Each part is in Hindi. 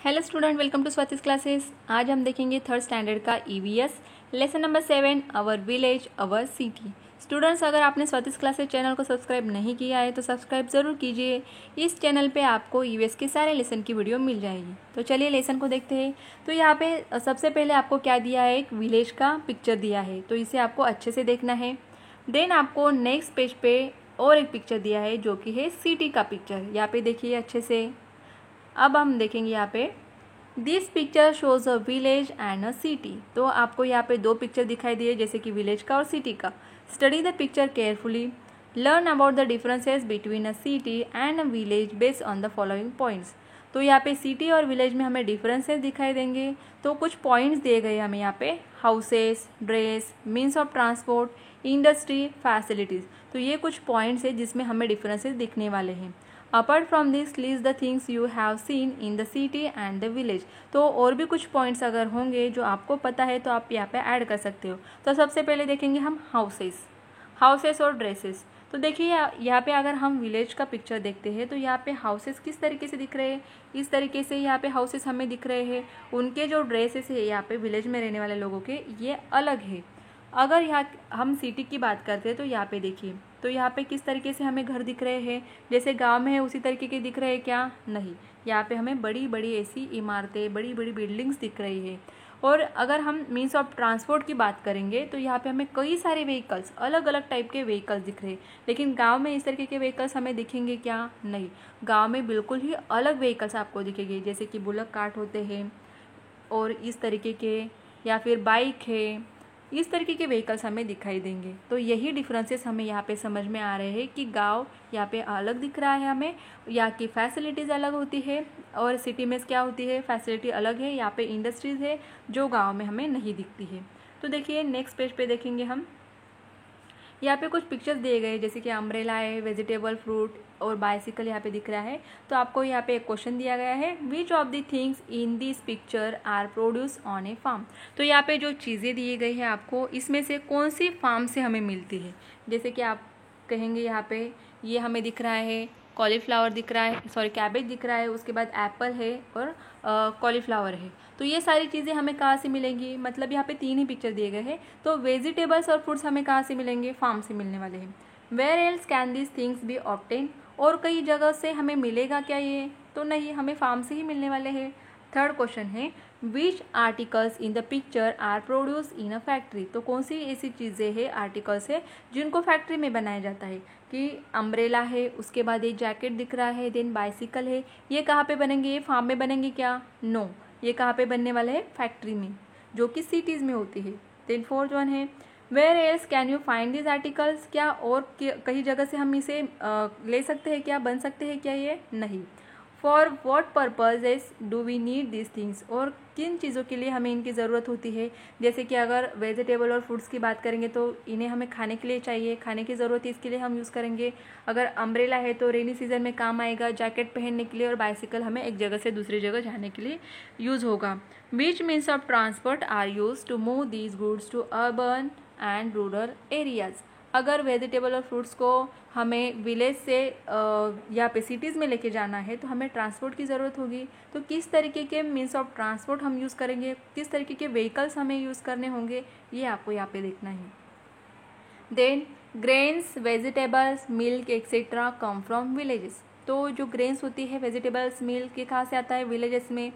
Hello student, welcome to Swati's classes. आज हम देखेंगे थर्ड स्टैंडर्ड का EVS lesson number 7 our village our city. Students, अगर आपने स्वातिस क्लासेस चैनल को सब्सक्राइब नहीं किया है तो सब्सक्राइब ज़रूर कीजिए। इस चैनल पे आपको ईवीएस के सारे लेसन की वीडियो मिल जाएगी। तो चलिए लेसन को देखते हैं। तो यहाँ पे सबसे पहले आपको क्या दिया है, एक विलेज का पिक्चर दिया है, तो इसे आपको अच्छे से देखना है। देन आपको नेक्स्ट पेज पे और एक पिक्चर दिया है जो कि है सिटी का पिक्चर। यहाँ पे देखिए अच्छे से। अब हम देखेंगे यहाँ पे this picture shows a village and a city. तो आपको यहाँ पे दो पिक्चर दिखाई दिए, जैसे कि विलेज का और सिटी का। Study the picture carefully, learn about the differences between a city and a village based on the following points. तो यहाँ पे सिटी और विलेज में हमें डिफरेंसेस दिखाई देंगे। तो कुछ पॉइंट्स दिए गए हमें यहाँ पे, houses, dress, means of transport, industry, facilities. तो ये कुछ पॉइंट्स है जिसमें हमें डिफरेंसेस दिखने वाले हैं। Apart from this list the things you have seen in the city and the village. तो और भी कुछ पॉइंट्स अगर होंगे जो आपको पता है तो आप यहाँ पे ऐड कर सकते हो। तो सबसे पहले देखेंगे हम हाउसेस और ड्रेसेस। तो देखिए यहाँ पे अगर हम विलेज का पिक्चर देखते हैं तो यहाँ पे हाउसेस किस तरीके से दिख रहे हैं, इस तरीके से यहाँ पे हाउसेस हमें दिख रहे हैं। उनके जो ड्रेसेस है यहाँ पे विलेज में रहने वाले लोगों के, ये अलग है। अगर यहाँ हम सिटी की बात करते हैं तो यहाँ पे देखिए, तो यहाँ पे किस तरीके से हमें घर दिख रहे हैं, जैसे गांव में है उसी तरीके के दिख रहे हैं क्या? नहीं, यहाँ पे हमें बड़ी बड़ी ऐसी इमारतें, बड़ी बड़ी बिल्डिंग्स दिख रही है। और अगर हम मीन्स ऑफ ट्रांसपोर्ट की बात करेंगे तो यहाँ पे हमें कई सारे व्हीकल्स, अलग अलग टाइप के व्हीकल्स दिख रहे हैं। लेकिन गांव में इस तरीके के व्हीकल्स हमें दिखेंगे क्या? नहीं, गांव में बिल्कुल ही अलग व्हीकल्स आपको दिखेंगे, जैसे कि बुलक कार्ट होते हैं और इस तरीके के, या फिर बाइक है, इस तरीके के व्हीकल्स हमें दिखाई देंगे। तो यही डिफरेंसेस हमें यहाँ पे समझ में आ रहे हैं कि गांव यहाँ पे अलग दिख रहा है हमें, यहाँ की फैसिलिटीज़ अलग होती है और सिटी में क्या होती है, फैसिलिटी अलग है। यहाँ पे इंडस्ट्रीज़ है जो गांव में हमें नहीं दिखती है। तो देखिए नेक्स्ट पेज पे देखेंगे हम, यहाँ पे कुछ पिक्चर्स दिए गए, जैसे कि अम्ब्रेला है, वेजिटेबल, फ्रूट और बाइसिकल यहाँ पे दिख रहा है। तो आपको यहाँ पे एक क्वेश्चन दिया गया है, which of the things in this picture are produce on a farm. तो यहाँ पे जो चीज़ें दी गई है आपको, इसमें से कौन सी फार्म से हमें मिलती है। जैसे कि आप कहेंगे यहाँ पे ये हमें दिख रहा है, कॉलीफ्लावर दिख रहा है, सॉरी कैबेज दिख रहा है, उसके बाद एप्पल है और कॉलीफ्लावर है। तो ये सारी चीज़ें हमें कहाँ से मिलेंगी, मतलब यहाँ पे तीन ही पिक्चर दिए गए हैं। तो वेजिटेबल्स और फ्रूट्स हमें कहाँ से मिलेंगे, फार्म से मिलने वाले हैं। Where else can this things be obtain, और कई जगह से हमें मिलेगा क्या ये, तो नहीं, हमें फार्म से ही मिलने वाले हैं। थर्ड क्वेश्चन है, which articles in the picture are produce in a factory. तो कौन सी ऐसी चीज़ें हैं, आर्टिकल्स है जिनको फैक्ट्री में बनाया जाता है, कि अम्ब्रेला है, उसके बाद ये जैकेट दिख रहा है, देन बाइसिकल है, ये कहाँ पे बनेंगे, ये फार्म में बनेंगे क्या? नो, ये कहाँ पे बनने वाले हैं, फैक्ट्री में, जो कि सिटीज़ में होती है। देन फोर्थ वन है, where else can you find this articles, क्या और कई जगह से हम इसे ले सकते हैं क्या, बन सकते हैं क्या ये? नहीं। For what purposes do we need this things, और किन चीज़ों के लिए हमें इनकी ज़रूरत होती है। जैसे कि अगर वेजिटेबल और फ्रूट्स की बात करेंगे तो इन्हें हमें खाने के लिए चाहिए, खाने की ज़रूरत है, इसके लिए हम यूज़ करेंगे। अगर अम्ब्रेला है तो रेनी सीजन में काम आएगा, जैकेट पहनने के लिए, और बाइसिकल हमें एक जगह से दूसरी जगह जाने के लिए यूज़ होगा। Which means of transport are use to move these goods to urban and rural areas. अगर वेजिटेबल और फ्रूट्स को हमें विलेज से यहाँ पे सिटीज़ में लेके जाना है तो हमें ट्रांसपोर्ट की ज़रूरत होगी। तो किस तरीके के मीन्स ऑफ ट्रांसपोर्ट हम यूज़ करेंगे, किस तरीके के व्हीकल्स हमें यूज़ करने होंगे, ये आपको यहाँ पे देखना है। Then grains, vegetables, milk etcetera come from villages. तो जो ग्रेन्स होती है, वेजिटेबल्स, मिल्क, ये कहाँ से आता है, विलेजेस में,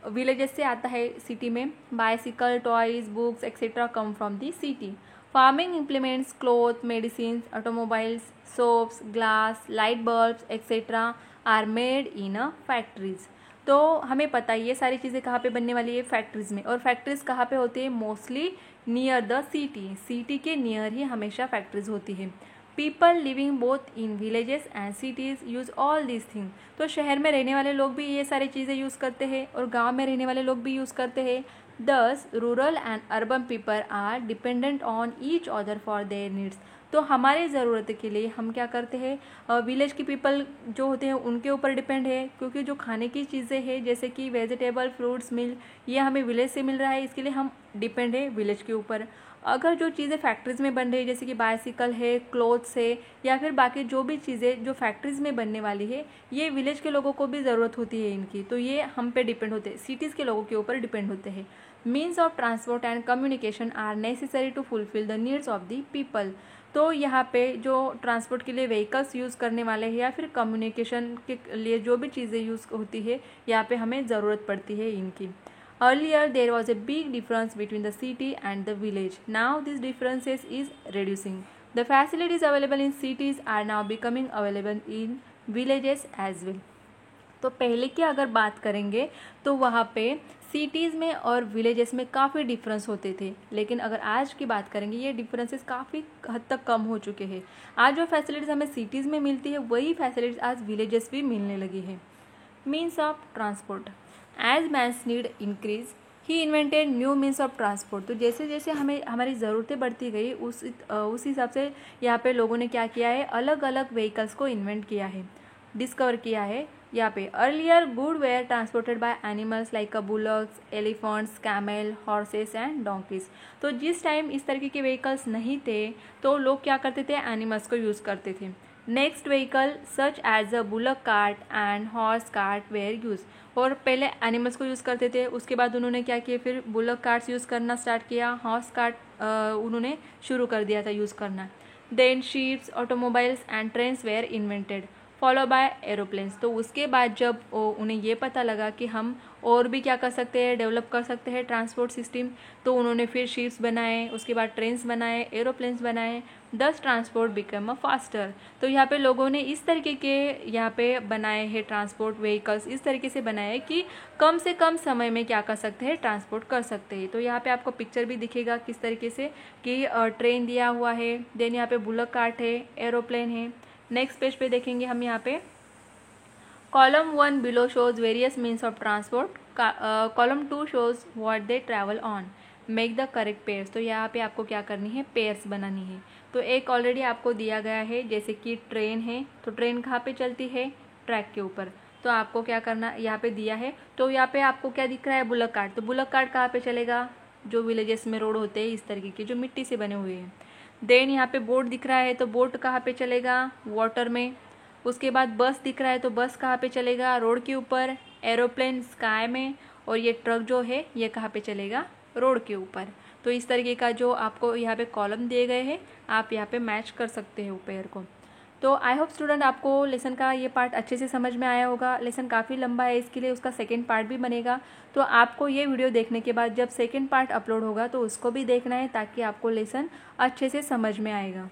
विलेजेस से आता है सिटी में। Bicycle, toys, books etcetera come from the city. Farming implements, cloth, medicine, automobiles, soaps, glass, light bulbs etcetera are made in a factories. तो हमें पता है ये सारी चीज़ें कहाँ पे बनने वाली है, फैक्ट्रीज में। और फैक्ट्रीज कहाँ पे होती है, mostly near the city, city के नियर ही हमेशा फैक्ट्रीज होती है। People living both in villages and cities use all this thing. तो शहर में रहने वाले लोग भी ये सारी चीज़ें यूज़ करते हैं और गांव में रहने वाले लोग भी यूज़ करते हैं। Thus, rural and urban people are dependent on each other for their needs. तो हमारे ज़रूरत के लिए हम क्या करते हैं, विलेज की पीपल जो होते हैं उनके ऊपर डिपेंड है, क्योंकि जो खाने की चीज़ें हैं जैसे कि वेजिटेबल, फ्रूट्स, मिल्क, ये हमें विलेज से मिल रहा है, इसके लिए हम डिपेंड है विलेज के ऊपर। अगर जो चीज़ें फैक्ट्रीज़ में बन रही है जैसे कि बाइसिकल है, क्लोथ्स है या फिर बाकी जो भी चीज़ें जो फैक्ट्रीज़ में बनने वाली है, ये विलेज के लोगों को भी ज़रूरत होती है इनकी, तो ये हम पे डिपेंड होते हैं, सिटीज़ के लोगों के ऊपर डिपेंड होते हैं। Means of transport and communication are necessary to fulfil the needs of the people. तो यहाँ पे जो ट्रांसपोर्ट के लिए व्हीकल्स यूज़ करने वाले हैं या फिर कम्युनिकेशन के लिए जो भी चीज़ें यूज़ होती है, यहाँ पे हमें ज़रूरत पड़ती है इनकी। Earlier there was a big difference between the city and the village. Now these differences is reducing. The facilities available in cities are now becoming available in villages as well. तो पहले की अगर बात करेंगे तो वहाँ पे सिटीज़ में और विलेजेस में काफ़ी डिफरेंस होते थे, लेकिन अगर आज की बात करेंगे ये डिफरेंसेस काफ़ी हद तक कम हो चुके हैं। आज जो फैसिलिटीज़ हमें सिटीज़ में मिलती है वही फैसिलिटीज़ आज विलेजेस भी मिलने लगी है। Means of transport. As man's need increase he invented new means of transport. तो जैसे जैसे हमें हमारी ज़रूरतें बढ़ती गई उस हिसाब से यहाँ पे लोगों ने क्या किया है, अलग अलग व्हीकल्स को इन्वेंट किया है, डिस्कवर किया है। यहाँ पे earlier good were transported by animals like bullocks, elephants, camel, horses and donkeys. तो जिस टाइम इस तरीके के व्हीकल्स नहीं थे तो लोग क्या करते थे, एनिमल्स को यूज़ करते थे। Next vehicle such as a bullock cart and horse cart were use. और पहले एनिमल्स को यूज़ करते थे, उसके बाद उन्होंने क्या किया, फिर बुलक कार्ट्स यूज़ करना स्टार्ट किया, हॉर्स कार्ट उन्होंने शुरू कर दिया था यूज़ करना। Then ships, automobiles and trains were invented follow by aeroplanes. तो उसके बाद जब उन्हें ये पता लगा कि हम और भी क्या कर सकते हैं, डेवलप कर सकते हैं ट्रांसपोर्ट सिस्टम, तो उन्होंने फिर शिप्स बनाए, उसके बाद ट्रेन्स बनाए, एरोप्लेन्स बनाए। दस ट्रांसपोर्ट बिकम अ फास्टर। तो यहाँ पे लोगों ने इस तरीके के यहाँ पे बनाए हैं ट्रांसपोर्ट व्हीकल्स, इस तरीके से बनाए कि कम से कम समय में क्या कर सकते हैं, ट्रांसपोर्ट कर सकते हैं। तो यहाँ पे आपको पिक्चर भी दिखेगा किस तरीके से कि ट्रेन दिया हुआ है, देन यहाँ पे बुलक कार्ट है, एरोप्लेन है। नेक्स्ट पेज पे देखेंगे हम यहाँ पे column 1 below shows various means of transport, column 2 shows what they travel on, make the correct pairs. तो यहाँ पे आपको क्या करनी है, पेयर्स बनानी है। तो एक ऑलरेडी आपको दिया गया है, जैसे कि ट्रेन है, तो ट्रेन कहाँ पे चलती है, ट्रैक के ऊपर। तो आपको क्या करना, यहाँ पे दिया है, तो यहाँ पे आपको क्या दिख रहा है, बुलक कार्ट। तो बुलक कार्ट कहाँ पे चलेगा, जो विलेजेस में रोड होते हैं इस तरीके के जो मिट्टी से बने हुए हैं। देन यहाँ पे बोट दिख रहा है, तो बोट कहाँ पे चलेगा, वाटर में। उसके बाद बस दिख रहा है, तो बस कहाँ पे चलेगा, रोड के ऊपर। एरोप्लेन स्काई में, और ये ट्रक जो है ये कहाँ पे चलेगा, रोड के ऊपर। तो इस तरीके का जो आपको यहाँ पे कॉलम दिए गए हैं, आप यहाँ पे मैच कर सकते हैं पेयर को। तो आई होप स्टूडेंट आपको लेसन का ये पार्ट अच्छे से समझ में आया होगा। लेसन काफ़ी लंबा है, इसके लिए उसका सेकंड पार्ट भी बनेगा। तो आपको ये वीडियो देखने के बाद जब सेकंड पार्ट अपलोड होगा तो उसको भी देखना है, ताकि आपको लेसन अच्छे से समझ में आएगा।